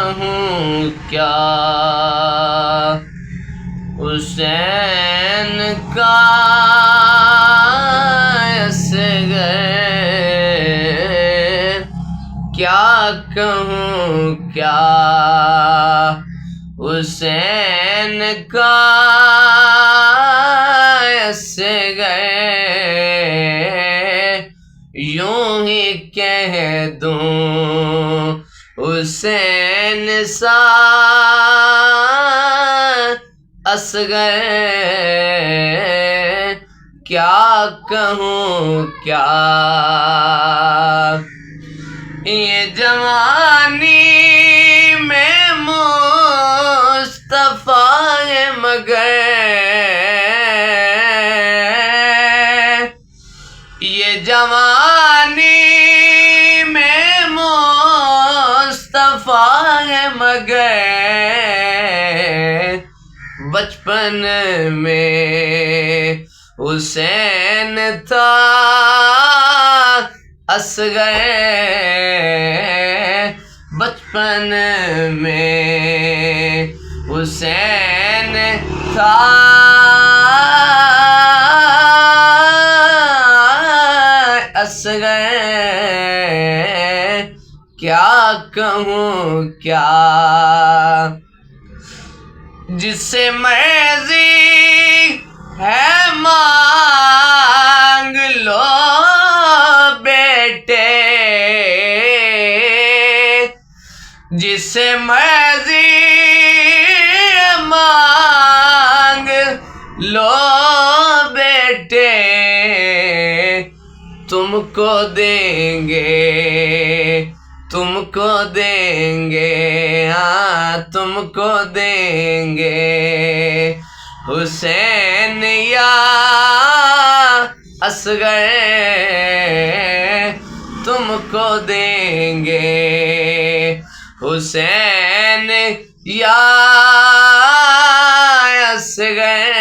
کہوں کیا حسین کا اصغر، کیا کہوں کیا حسین کا اصغر، یوں ہی کہہ دوں حسین سا اصغر، کیا کہوں کیا یہ جوانی میں مصطفیٰ ہے مگر، یہ جوانی میں مصطفیٰ ہے مگر، بچپن میں حسین تھا اصغر، بچپن میں حسین تھا اصغر، کیا کہوں کیا جس سے مرضی ہے مانگ لو بیٹے، جس سے مرضی مانگ لو بیٹے، تم کو دیں گے، تم کو دیں گے، ہاں تم کو دیں گے حسین یا اصغر، تم کو دیں گے حسین یا اصغر،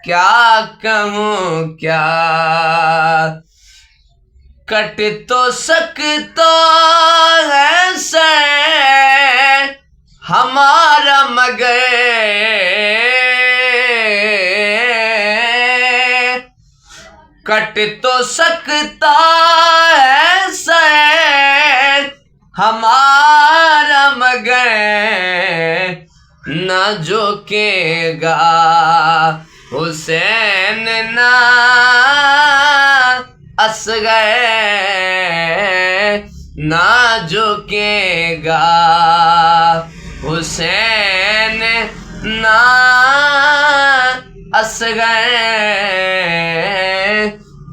کیا کہوں کیا کٹ تو سکتا ہے سر ہمارا مگر، کٹ تو سکتا ہے سر ہمارا مگر، نہ جھکے گا حسین نہ اصغر، نہ جھکے گا حسین نہ اصغر،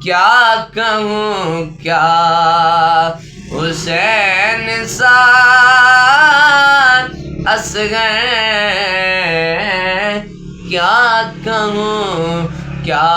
کیا کہوں کیا حسین سا اصغر، کیا کہوں کیا